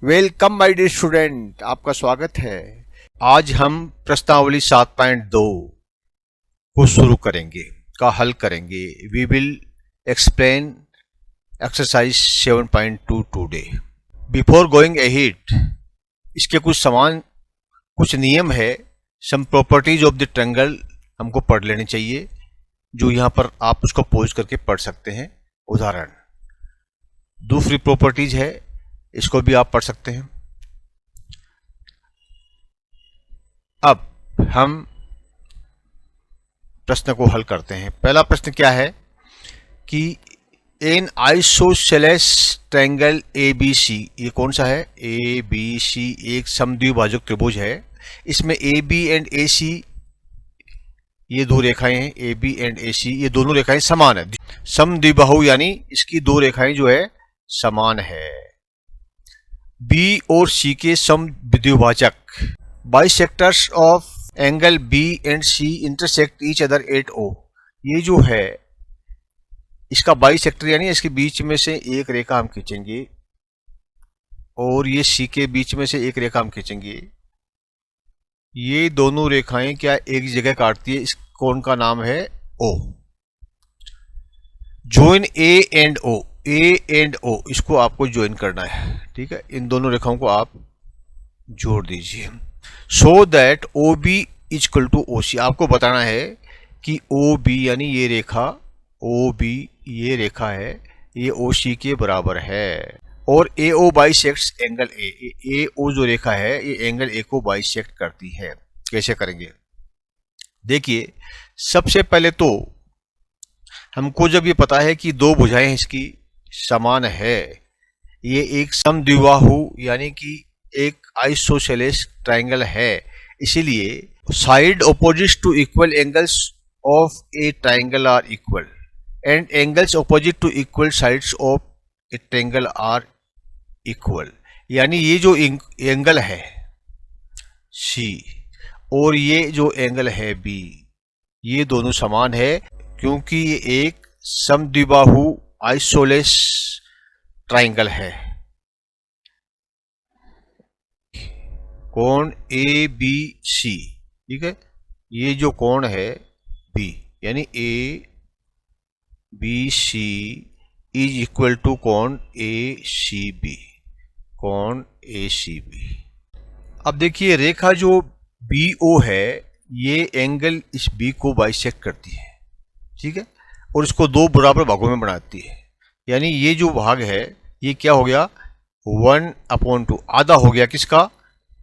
Welcome my dear student, आपका स्वागत है। आज हम प्रश्नावली 7.2 को शुरू करेंगे, का हल करेंगे। We will explain exercise 7.2 today. Before going ahead, इसके कुछ नियम है। Some properties of the triangle हमको पढ़ लेनी चाहिए, जो यहाँ पर आप उसको पॉज करके पढ़ सकते हैं। उदाहरण, दूसरी प्रॉपर्टीज है, इसको भी आप पढ़ सकते हैं। अब हम प्रश्न को हल करते हैं। पहला प्रश्न क्या है कि एन आइसोसेलेस ट्रायंगल ABC, ये कौन सा है? ABC एक समद्विभाजक त्रिभुज है। इसमें AB एंड AC, ये दो रेखाएं हैं। AB एंड AC, ये दोनों रेखाएं समान है। समद्विबाहु यानी इसकी दो रेखाएं जो है समान है। B और C के समद्विभाजक, bisectors of angle B and C intersect each other at O। ये जो है इसका बाइसेक्टर यानी इसके बीच में से एक रेखा हम खींचेंगे और ये C के बीच में से एक रेखा हम खींचेंगे। ये दोनों रेखाएं क्या एक जगह काटती है? इस कोण का नाम है O। Join A and O, A and O, इसको आपको ज्वाइन करना है। ठीक है, इन दोनों रेखाओं को आप जोड़ दीजिए। So that OB is equal to OC। आपको बताना है कि OB यानी ये रेखा, OB ये रेखा है, ये OC के बराबर है। और AO bisects angle A। AO जो रेखा है ये एंगल A को बाइसेक्ट करती है। कैसे करेंगे? देखिए, सबसे पहले तो हमको जब ये पता है कि दो भुजाएं इसकी समान है, ये एक समद्विबाहु यानी कि एक आइसोसेलेस ट्रायंगल है, इसीलिए side opposite to equal angles of a triangle are equal and angles opposite to equal sides of a triangle are equal. यानी ये जो एंगल है C और ये जो एंगल है B, ये दोनों समान है, क्योंकि ये एक समद्विबाहु आइसोलेस ट्रायंगल है। कोण ABC, ठीक है, ये जो कोण है B यानी ABC इज इक्वल टू कोण ACB, कोण ACB। अब देखिए, रेखा जो BO है ये एंगल इस B को बाइसेक्ट करती है, ठीक है, और इसको दो बराबर भागों में बनाती है। यानी ये जो भाग है ये क्या हो गया? 1/2, आधा हो गया किसका?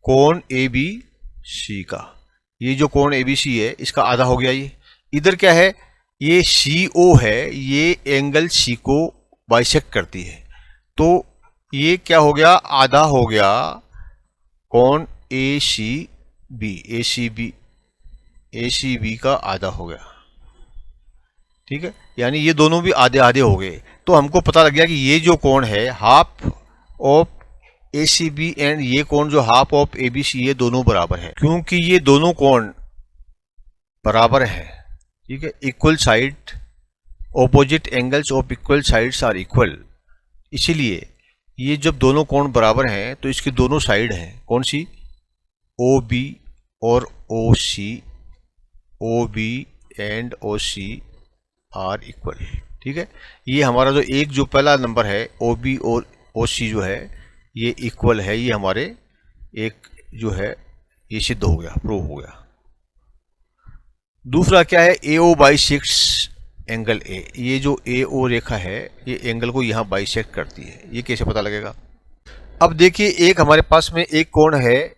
कोण ABC का। ये जो कोण ABC है इसका आधा हो गया। ये इधर क्या है? ये CO है, ये एंगल C को बाइसेक्ट करती है, तो ये क्या हो गया? आधा हो गया कोण ACB का आधा हो गया। ठीक है, यानी ये दोनों भी आधे आधे हो गए। तो हमको पता लग गया कि ये जो कोण है हाफ ऑफ ACB एंड ये कोण जो हाफ ऑफ ABC, ये दोनों बराबर है। क्योंकि ये दोनों कोण बराबर है, ठीक है, equal side, opposite angles of equal sides are equal, इसीलिए ये जब दोनों कोण बराबर हैं तो इसकी दोनों साइड हैं कौन सी? OB और OC, OB and OC are equal. ठीक है, ये हमारा जो पहला नंबर है OB और OC जो है ये इक्वल है, ये हमारे एक जो है ये सिद्ध हो गया, प्रूव हो गया। दूसरा क्या है? AO bisects angle A। ये जो AO रेखा है ये एंगल को यहाँ बाइसेक्ट करती है। ये कैसे पता लगेगा? अब देखिए, एक हमारे पास में एक कोण है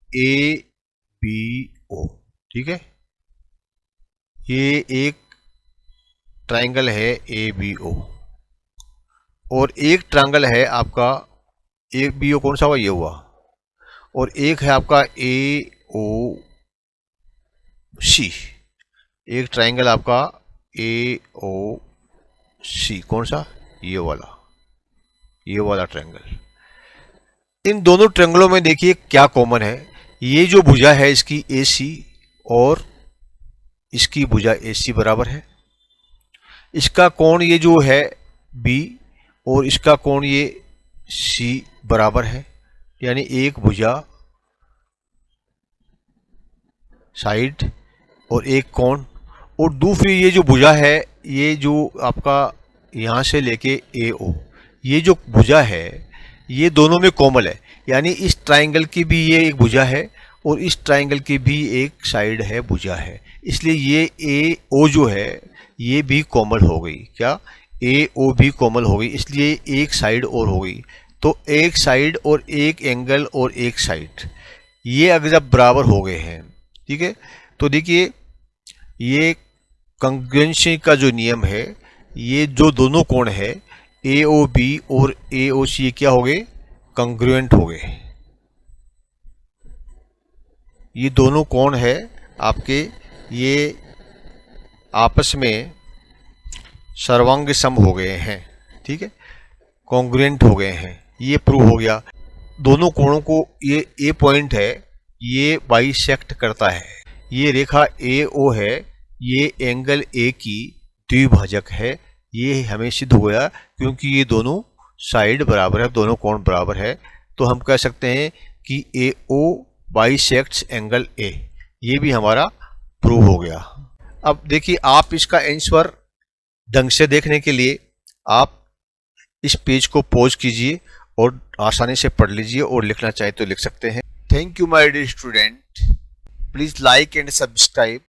ABO, ठीक है, ये एक ट्रायंगल है ABO, और एक ट्रायंगल है आपका ABO, कौन सा हुआ? ये हुआ। और एक है आपका AOC, एक ट्रायंगल आपका AOC, कौन सा? ये वाला ट्रायंगल। इन दोनों ट्रायंगलों में देखिए क्या कॉमन है? ये जो भुजा है इसकी AC और इसकी भुजा AC बराबर है। इसका कोण ये जो है B और इसका कोण ये C बराबर है। यानी एक भुजा साइड और एक कोण, और दूसरी ये जो भुजा है, ये जो आपका यहाँ से लेके ए ओ, ये जो भुजा है ये दोनों में कोमल है, यानी इस ट्राइंगल की भी ये एक भुजा है और इस ट्राइंगल की भी एक साइड है, भुजा है, इसलिए ये ए ओ जो है ये भी कोमल हो गई। क्या? ए ओ भी कोमल हो गई, इसलिए एक साइड और हो गई। तो एक साइड और एक एंगल और एक साइड, ये अगर जब बराबर हो गए हैं, ठीक है, तो देखिए ये कंग्रुएंसी का जो नियम है, ये जो दोनों कोण है ए ओ बी और ए ओ सी क्या हो गए? कंग्रुएंट हो गए। ये दोनों कोण है आपके, ये आपस में सर्वांग सम हो गए हैं, ठीक है, कॉन्ग्रुएंट हो गए हैं, ये प्रूव हो गया। दोनों कोणों को, ये ए पॉइंट है, ये बाइसेक्ट करता है, ये रेखा ए ओ है, ये एंगल ए की द्विभाजक है, ये हमें सिद्ध हो गया क्योंकि ये दोनों साइड बराबर है, दोनों कोण बराबर है। तो हम कह सकते हैं कि ए ओ बाइसेक्ट्स एंगल ए, ये भी हमारा प्रूव हो गया। अब देखिए, आप इसका आंसर ढंग से देखने के लिए आप इस पेज को पॉज कीजिए और आसानी से पढ़ लीजिए, और लिखना चाहे तो लिख सकते हैं। Thank you my dear student, please like and subscribe